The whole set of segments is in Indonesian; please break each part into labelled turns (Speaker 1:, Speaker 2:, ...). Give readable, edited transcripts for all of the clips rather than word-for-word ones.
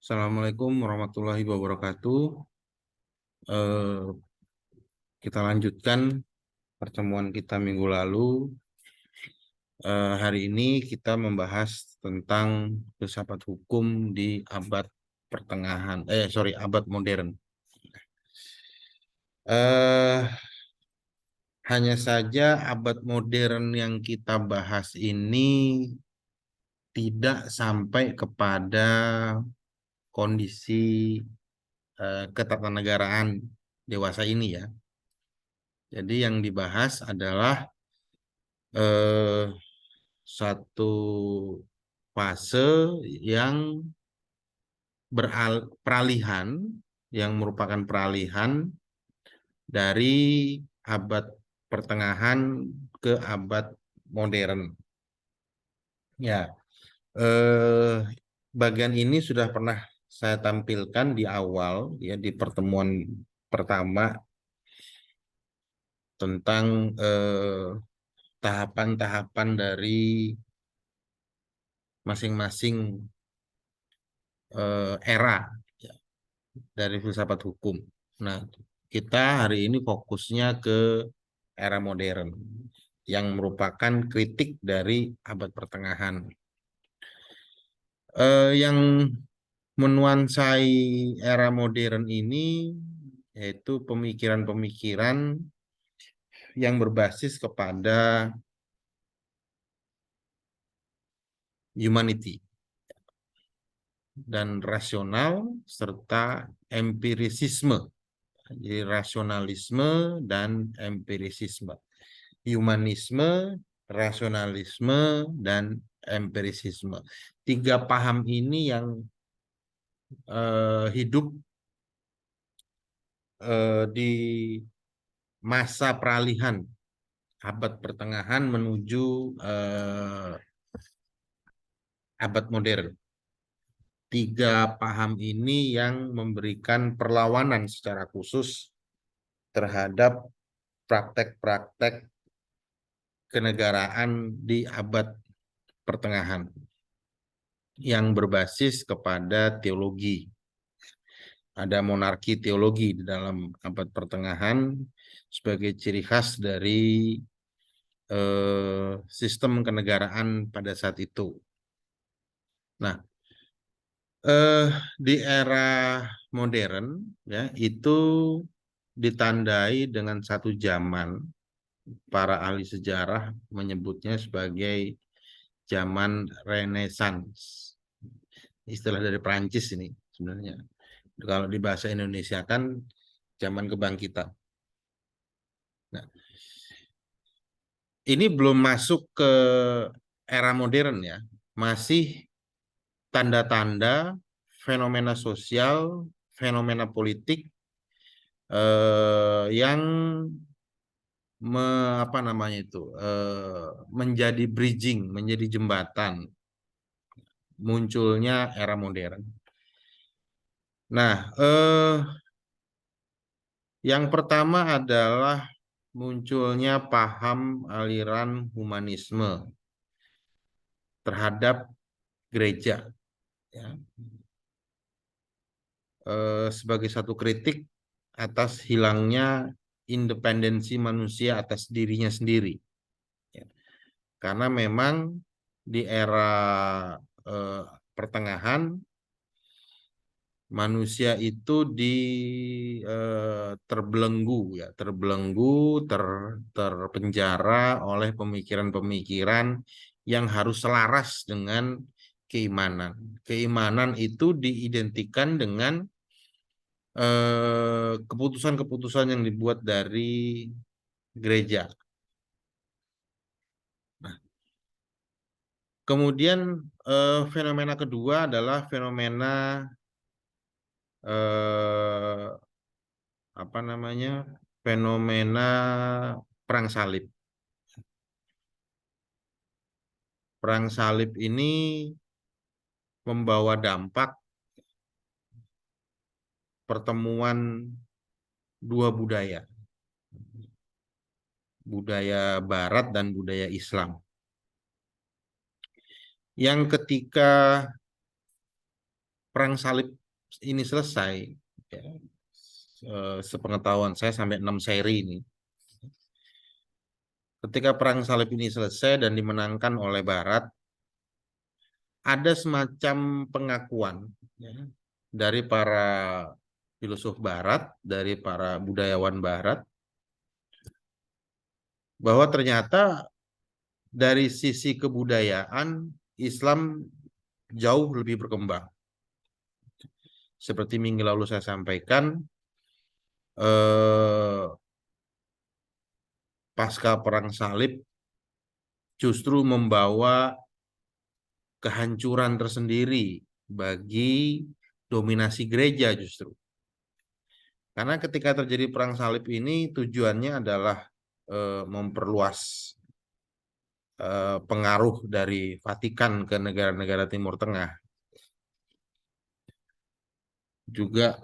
Speaker 1: Assalamualaikum warahmatullahi wabarakatuh. Eh, kita lanjutkan pertemuan kita minggu lalu. Hari ini kita membahas tentang filsafat hukum di abad pertengahan, abad modern. Eh, Hanya saja abad modern yang kita bahas ini tidak sampai kepada kondisi ketatanegaraan dewasa ini ya. Jadi yang dibahas adalah eh, satu fase yang peralihan, yang merupakan peralihan dari abad pertengahan ke abad modern. Ya, bagian ini sudah pernah saya tampilkan di awal ya di pertemuan pertama tentang tahapan-tahapan dari masing-masing era ya, dari filsafat hukum. Nah, kita hari ini fokusnya ke era modern yang merupakan kritik dari abad pertengahan. Yang menuansai era modern ini yaitu pemikiran-pemikiran yang berbasis kepada humanity dan rasional serta empirisisme. Jadi rasionalisme dan empirisisme. Humanisme, rasionalisme, dan empirisisme. Tiga paham ini yang hidup di masa peralihan abad pertengahan menuju abad modern. Tiga paham ini yang memberikan perlawanan secara khusus terhadap praktek-praktek kenegaraan di abad pertengahan yang berbasis kepada teologi. Ada monarki teologi di dalam abad pertengahan sebagai ciri khas dari sistem kenegaraan pada saat itu. Nah, di era modern ya itu ditandai dengan satu zaman, para ahli sejarah menyebutnya sebagai zaman Renaissance. Istilah dari Prancis ini sebenarnya. Kalau di bahasa Indonesia kan zaman kebangkitan. Nah, ini belum masuk ke era modern ya. Masih tanda-tanda fenomena sosial, fenomena politik yang apa namanya itu menjadi bridging, menjadi jembatan munculnya era modern. Nah, yang pertama adalah munculnya paham aliran humanisme terhadap gereja, ya, sebagai satu kritik atas hilangnya independensi manusia atas dirinya sendiri. Ya. Karena memang di era eh, pertengahan manusia itu terbelenggu ya, terpenjara oleh pemikiran-pemikiran yang harus selaras dengan keimanan. Keimanan itu diidentikan dengan keputusan-keputusan yang dibuat dari gereja. Nah, kemudian fenomena kedua adalah fenomena eh, apa namanya? Fenomena perang salib. Perang salib ini membawa dampak pertemuan dua budaya, budaya Barat dan budaya Islam. Yang ketika perang salib ini selesai, ya, sepengetahuan saya sampai 6 seri ini. Ketika perang salib ini selesai dan dimenangkan oleh Barat, ada semacam pengakuan, ya, dari para filosof Barat, dari para budayawan Barat, bahwa ternyata dari sisi kebudayaan Islam jauh lebih berkembang. Seperti minggu lalu saya sampaikan, pasca perang salib justru membawa kehancuran tersendiri bagi dominasi gereja justru. Karena ketika terjadi perang salib ini tujuannya adalah memperluas pengaruh dari Vatikan ke negara-negara Timur Tengah. Juga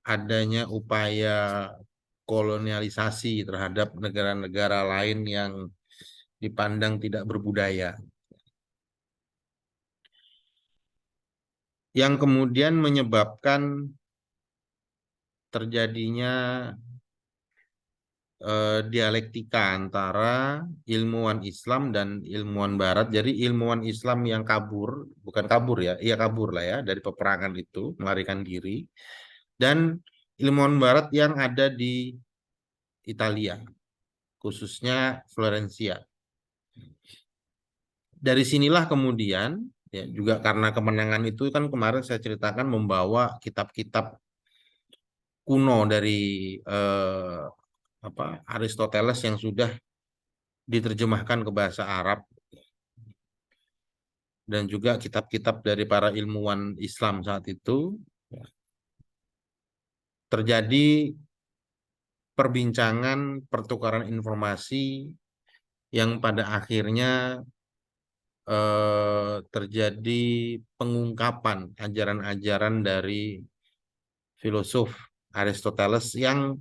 Speaker 1: adanya upaya kolonialisasi terhadap negara-negara lain yang dipandang tidak berbudaya, yang kemudian menyebabkan terjadinya dialektika antara ilmuwan Islam dan ilmuwan Barat. Jadi ilmuwan Islam yang kabur, bukan kabur ya, iya kabur lah ya dari peperangan itu, melarikan diri, dan ilmuwan Barat yang ada di Italia, khususnya Florencia. Dari sinilah kemudian, ya, juga karena kemenangan itu kan kemarin saya ceritakan membawa kitab-kitab kuno dari eh, Aristoteles yang sudah diterjemahkan ke bahasa Arab, dan juga kitab-kitab dari para ilmuwan Islam saat itu, ya, terjadi perbincangan, pertukaran informasi yang pada akhirnya terjadi pengungkapan ajaran-ajaran dari filosof Aristoteles yang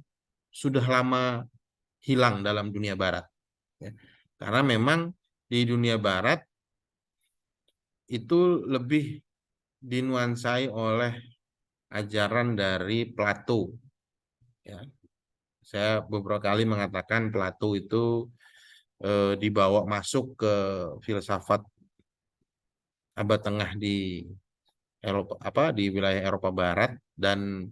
Speaker 1: sudah lama hilang dalam dunia Barat. Ya. Karena memang di dunia Barat itu lebih dinuansai oleh ajaran dari Plato. Ya. Saya beberapa kali mengatakan Plato itu dibawa masuk ke filsafat abad tengah di Eropa, di wilayah Eropa Barat, dan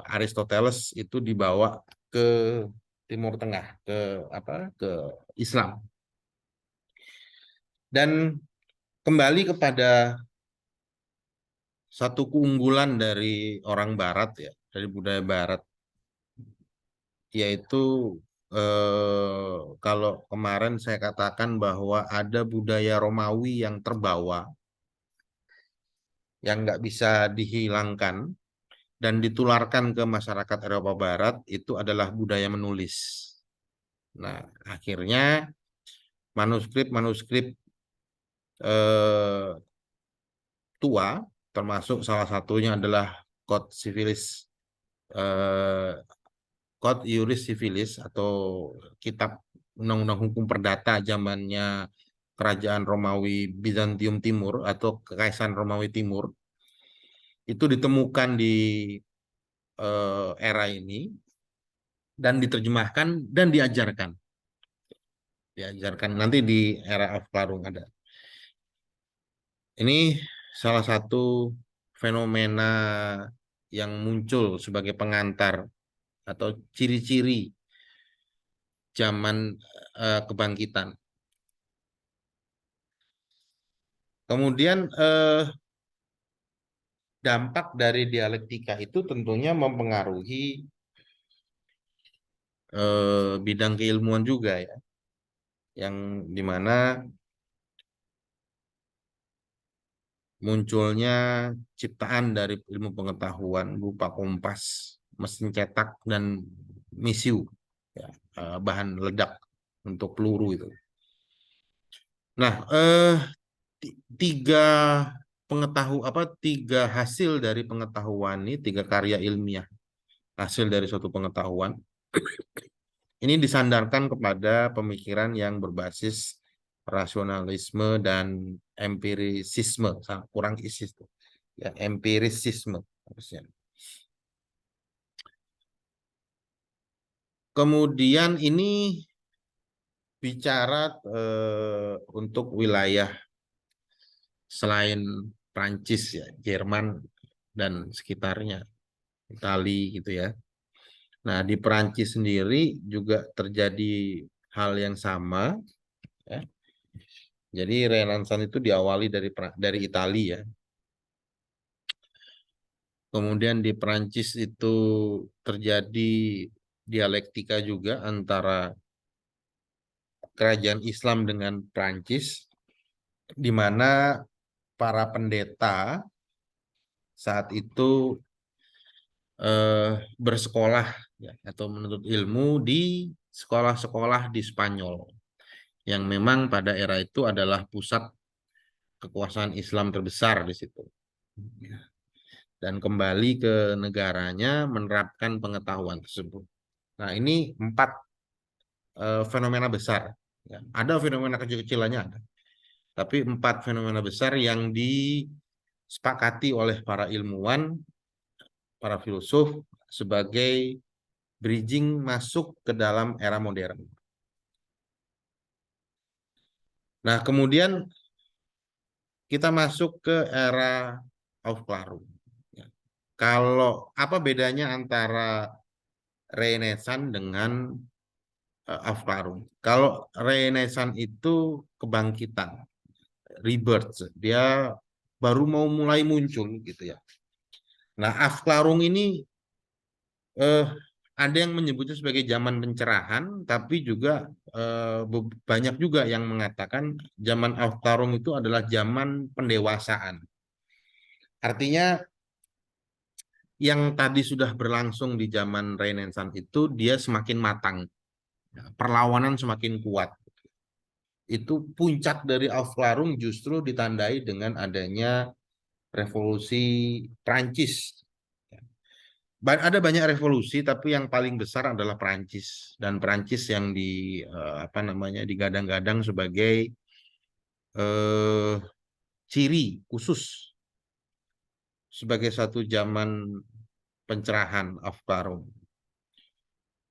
Speaker 1: Aristoteles itu dibawa ke Timur Tengah, ke Islam. Dan kembali kepada satu keunggulan dari orang Barat, ya, dari budaya Barat, yaitu kalau kemarin saya katakan bahwa ada budaya Romawi yang terbawa, yang nggak bisa dihilangkan dan ditularkan ke masyarakat Eropa Barat, itu adalah budaya menulis. Nah, akhirnya manuskrip-manuskrip eh, tua, termasuk salah satunya adalah Code Civilis, eh, Code Iuris Civilis, atau kitab undang-undang hukum perdata zamannya Kerajaan Romawi Bizantium Timur atau Kekaisaran Romawi Timur, itu ditemukan di era ini dan diterjemahkan dan diajarkan nanti di era of Clarung ada. Ini salah satu fenomena yang muncul sebagai pengantar atau ciri-ciri zaman kebangkitan. Kemudian dampak dari dialektika itu tentunya mempengaruhi bidang keilmuan juga, ya, yang dimana munculnya ciptaan dari ilmu pengetahuan berupa kompas, mesin cetak, dan misiu, ya, bahan ledak untuk peluru itu. Nah, tiga tiga hasil dari pengetahuan ini, tiga karya ilmiah hasil dari suatu pengetahuan ini disandarkan kepada pemikiran yang berbasis rasionalisme dan empirisisme. Kurang isi itu. Ya, empirisisme harusnya. Kemudian ini bicara untuk wilayah selain Prancis ya, Jerman dan sekitarnya, Itali gitu ya. Nah, di Prancis sendiri juga terjadi hal yang sama ya. Jadi Renaissance itu diawali dari Italia ya. Kemudian di Prancis itu terjadi dialektika juga antara kerajaan Islam dengan Prancis, di mana para pendeta saat itu bersekolah ya, atau menuntut ilmu di sekolah-sekolah di Spanyol, yang memang pada era itu adalah pusat kekuasaan Islam terbesar di situ. Ya. Dan kembali ke negaranya menerapkan pengetahuan tersebut. Nah, ini 4 fenomena besar. Ya. Ada fenomena kecil-kecilannya ada. Tapi 4 fenomena besar yang disepakati oleh para ilmuwan, para filsuf sebagai bridging masuk ke dalam era modern. Nah, kemudian kita masuk ke era Aufklärung. Ya. Kalau apa bedanya antara Renaissance dengan Aufklärung? Kalau Renaissance itu kebangkitan, rebirth, dia baru mau mulai muncul gitu ya. Nah, Aufklärung ini eh, ada yang menyebutnya sebagai zaman pencerahan, tapi juga banyak juga yang mengatakan zaman Aufklärung itu adalah zaman pendewasaan. Artinya yang tadi sudah berlangsung di zaman Renaissance itu dia semakin matang, perlawanan semakin kuat. Itu puncak dari Aufklärung justru ditandai dengan adanya revolusi Prancis. Ada banyak revolusi, tapi yang paling besar adalah Prancis, dan Prancis yang apa namanya digadang-gadang sebagai eh, ciri khusus sebagai satu zaman pencerahan Aufklärung.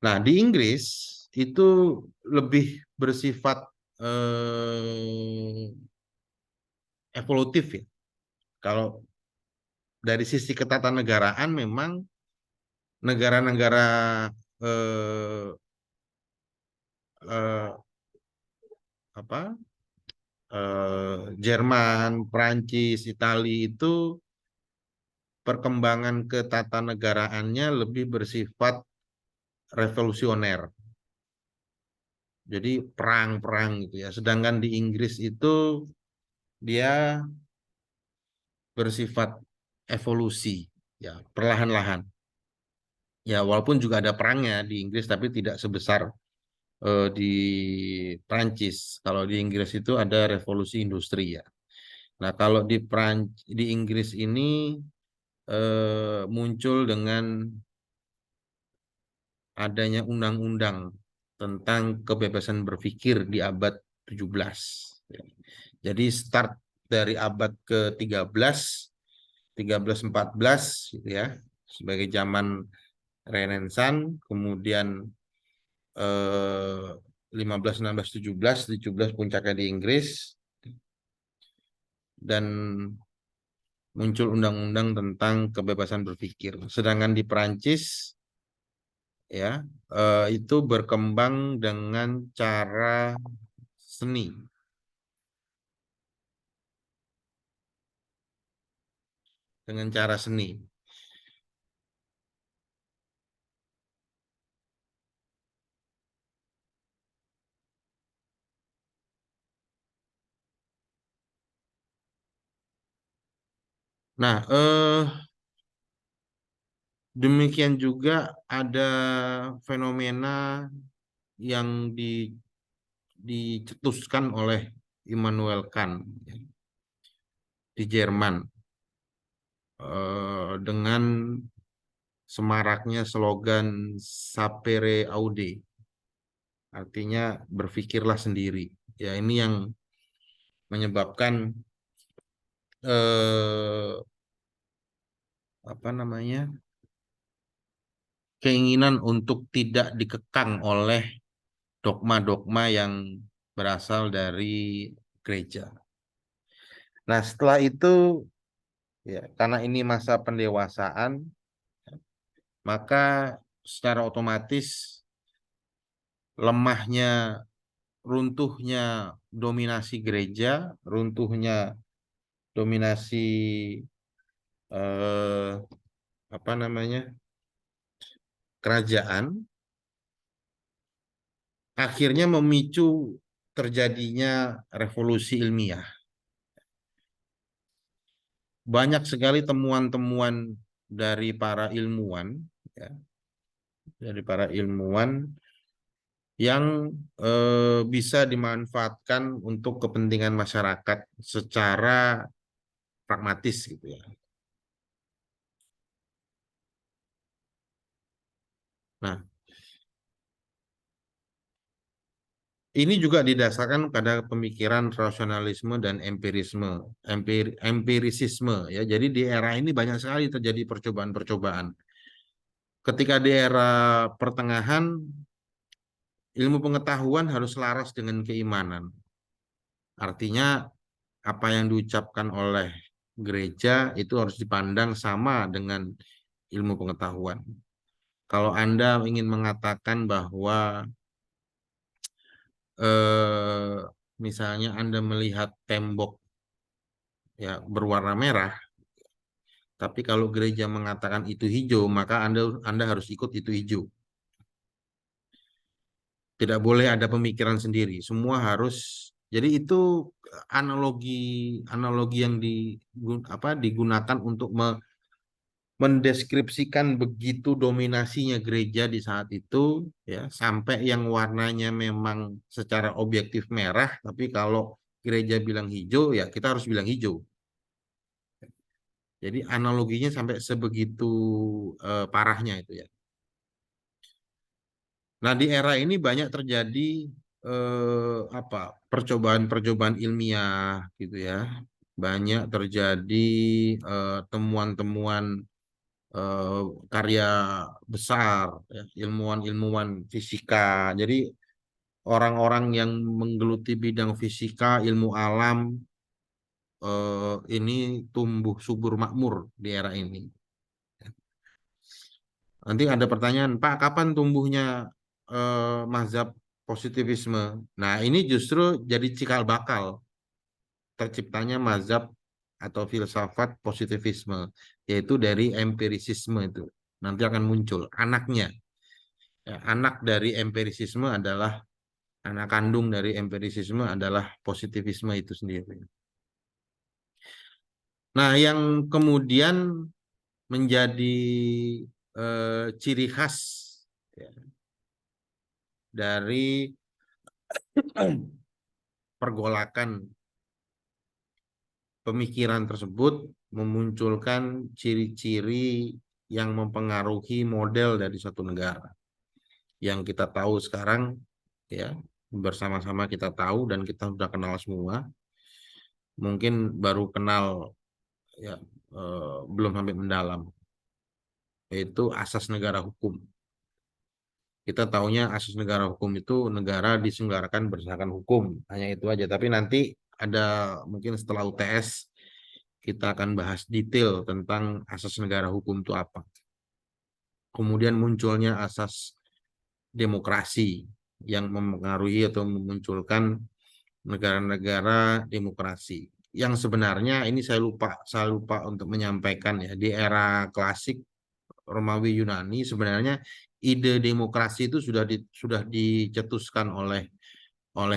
Speaker 1: Nah, di Inggris itu lebih bersifat eh, evolutif ya. Kalau dari sisi ketatanegaraan memang negara-negara eh, eh, apa Jerman, Prancis, Italia itu perkembangan ketatanegaraannya lebih bersifat revolusioner. Jadi perang-perang gitu ya. Sedangkan di Inggris itu dia bersifat evolusi ya, perlahan-lahan. Ya, walaupun juga ada perangnya di Inggris tapi tidak sebesar di Prancis. Kalau di Inggris itu ada revolusi industri ya. Nah, kalau di Inggris ini muncul dengan adanya undang-undang tentang kebebasan berpikir di abad 17. Jadi start dari abad ke-13, 13-14 gitu ya, sebagai zaman Renaissance, kemudian 15, 16, 17, 17 puncaknya di Inggris, dan muncul undang-undang tentang kebebasan berpikir. Sedangkan di Perancis ya itu berkembang dengan cara seni, dengan cara seni. Nah, demikian juga ada fenomena yang dicetuskan oleh Immanuel Kant di Jerman dengan semaraknya slogan Sapere Aude, artinya berpikirlah sendiri. Ya, ini yang menyebabkan apa namanya, keinginan untuk tidak dikekang oleh dogma-dogma yang berasal dari gereja. Nah, setelah itu ya karena ini masa pendewasaan, maka secara otomatis lemahnya, runtuhnya dominasi gereja, runtuhnya dominasi eh, apa namanya, kerajaan, akhirnya memicu terjadinya revolusi ilmiah. Banyak sekali temuan-temuan dari para ilmuwan, ya, dari para ilmuwan yang bisa dimanfaatkan untuk kepentingan masyarakat secara pragmatis gitu ya. Nah, ini juga didasarkan pada pemikiran rasionalisme dan empirisisme ya. Jadi di era ini banyak sekali terjadi percobaan-percobaan. Ketika di era pertengahan, ilmu pengetahuan harus selaras dengan keimanan. Artinya apa yang diucapkan oleh gereja itu harus dipandang sama dengan ilmu pengetahuan. Kalau Anda ingin mengatakan bahwa eh, misalnya Anda melihat tembok ya berwarna merah, tapi kalau gereja mengatakan itu hijau, maka Anda harus ikut itu hijau. Tidak boleh ada pemikiran sendiri. Semua harus. Jadi itu analogi analogi yang digunakan untuk mendeskripsikan begitu dominasinya gereja di saat itu ya, sampai yang warnanya memang secara objektif merah, tapi kalau gereja bilang hijau ya kita harus bilang hijau. Jadi analoginya sampai sebegitu parahnya itu ya. Nah, di era ini banyak terjadi apa, percobaan-percobaan ilmiah gitu ya. Banyak terjadi temuan-temuan eh, karya besar ya, ilmuwan-ilmuwan fisika. Jadi orang-orang yang menggeluti bidang fisika, ilmu alam ini tumbuh subur makmur di era ini. Nanti ada pertanyaan, Pak, kapan tumbuhnya mazhab positivisme? Nah, ini justru jadi cikal bakal terciptanya mazhab atau filsafat positivisme, yaitu dari empirisisme itu. Nanti akan muncul anaknya. Ya, anak dari empirisisme adalah anak kandung dari empirisisme adalah positivisme itu sendiri. Nah, yang kemudian menjadi ciri khas ya, dari pergolakan pemikiran tersebut memunculkan ciri-ciri yang mempengaruhi model dari suatu negara. Yang kita tahu sekarang ya, bersama-sama kita tahu dan kita sudah kenal semua. Mungkin baru kenal ya, belum sampai mendalam, yaitu asas negara hukum. Kita taunya asas negara hukum itu negara diselenggarakan berdasarkan hukum, hanya itu aja. Tapi nanti ada mungkin setelah UTS kita akan bahas detail tentang asas negara hukum itu apa. Kemudian munculnya asas demokrasi yang mempengaruhi atau memunculkan negara-negara demokrasi. Yang sebenarnya ini saya lupa untuk menyampaikan ya, di era klasik Romawi Yunani sebenarnya ide demokrasi itu sudah dicetuskan oleh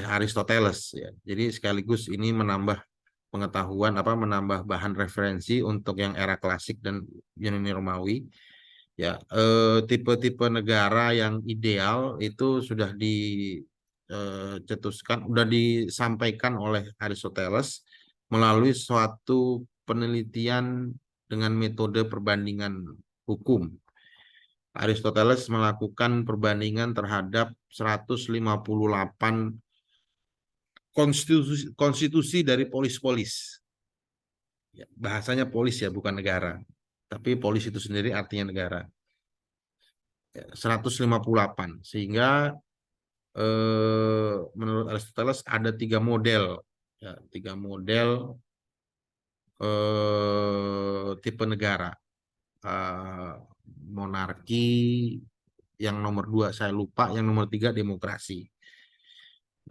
Speaker 1: Aristoteles ya. Jadi sekaligus ini menambah pengetahuan, menambah bahan referensi untuk yang era klasik dan Yunani Romawi. Ya, tipe-tipe negara yang ideal itu sudah dicetuskan, sudah disampaikan oleh Aristoteles melalui suatu penelitian dengan metode perbandingan hukum. Aristoteles melakukan perbandingan terhadap 158 konstitusi dari polis-polis. Ya, bahasanya polis ya, bukan negara. Tapi polis itu sendiri artinya negara. Ya, 158. Sehingga menurut Aristoteles ada tiga model. Ya, tiga model tipe negara. Eh, Monarki, yang nomor dua saya lupa, yang nomor tiga demokrasi.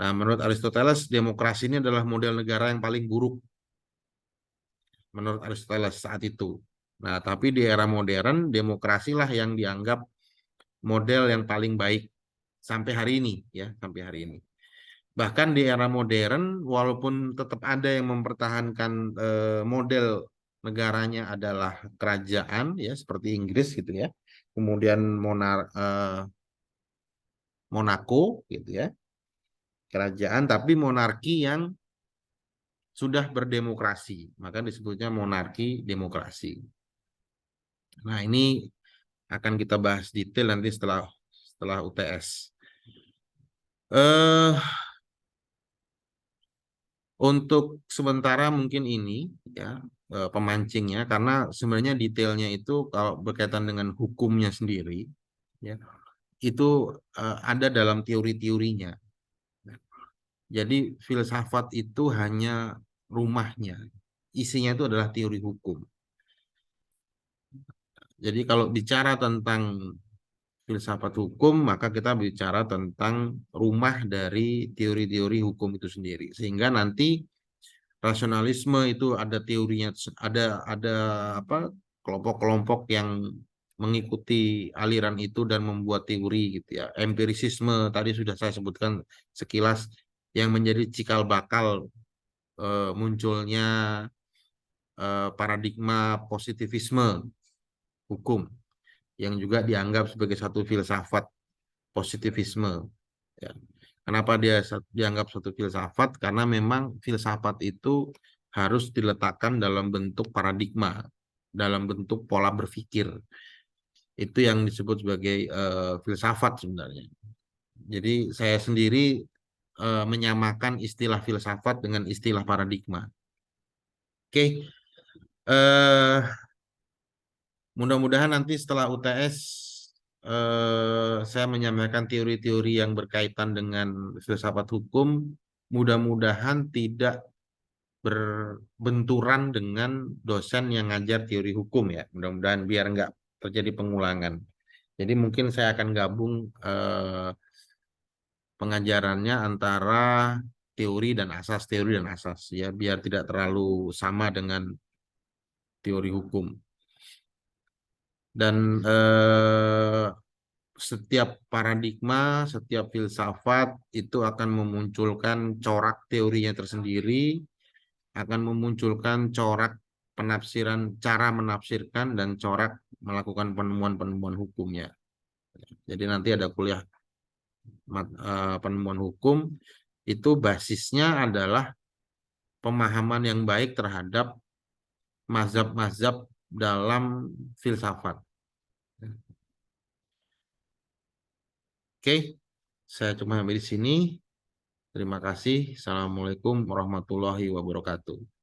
Speaker 1: Nah, menurut Aristoteles, demokrasi ini adalah model negara yang paling buruk menurut Aristoteles saat itu. Nah, tapi di era modern, demokrasilah yang dianggap model yang paling baik sampai hari ini, ya, sampai hari ini. Bahkan di era modern, walaupun tetap ada yang mempertahankan model negaranya adalah kerajaan, ya, seperti Inggris gitu ya, kemudian Monaco gitu ya, kerajaan, tapi monarki yang sudah berdemokrasi, maka disebutnya monarki demokrasi. Nah, ini akan kita bahas detail nanti setelah setelah UTS. Eh untuk sementara mungkin ini ya pemancingnya, karena sebenarnya detailnya itu kalau berkaitan dengan hukumnya sendiri ya itu ada dalam teori-teorinya. Jadi filsafat itu hanya rumahnya, isinya itu adalah teori hukum. Jadi kalau bicara tentang filsafat hukum, maka kita bicara tentang rumah dari teori-teori hukum itu sendiri. Sehingga nanti rasionalisme itu ada teorinya, ada apa kelompok-kelompok yang mengikuti aliran itu dan membuat teori gitu ya. Empirisisme tadi sudah saya sebutkan sekilas yang menjadi cikal bakal munculnya paradigma positivisme hukum yang juga dianggap sebagai satu filsafat positivisme. Ya. Kenapa dia dianggap satu filsafat? Karena memang filsafat itu harus diletakkan dalam bentuk paradigma, dalam bentuk pola berpikir. Itu yang disebut sebagai filsafat sebenarnya. Jadi saya sendiri menyamakan istilah filsafat dengan istilah paradigma. Oke, eh, mudah-mudahan nanti setelah UTS saya menyampaikan teori-teori yang berkaitan dengan filsafat hukum. Mudah-mudahan tidak berbenturan dengan dosen yang ngajar teori hukum ya. Mudah-mudahan biar nggak terjadi pengulangan. Jadi mungkin saya akan gabung pengajarannya antara teori dan asas ya, biar tidak terlalu sama dengan teori hukum. Dan setiap paradigma, setiap filsafat itu akan memunculkan corak teorinya tersendiri, akan memunculkan corak penafsiran, cara menafsirkan dan corak melakukan penemuan-penemuan hukumnya. Jadi nanti ada kuliah penemuan hukum, itu basisnya adalah pemahaman yang baik terhadap mazhab-mazhab dalam filsafat. Oke, saya cuma sampai di sini. Terima kasih. Assalamualaikum warahmatullahi wabarakatuh.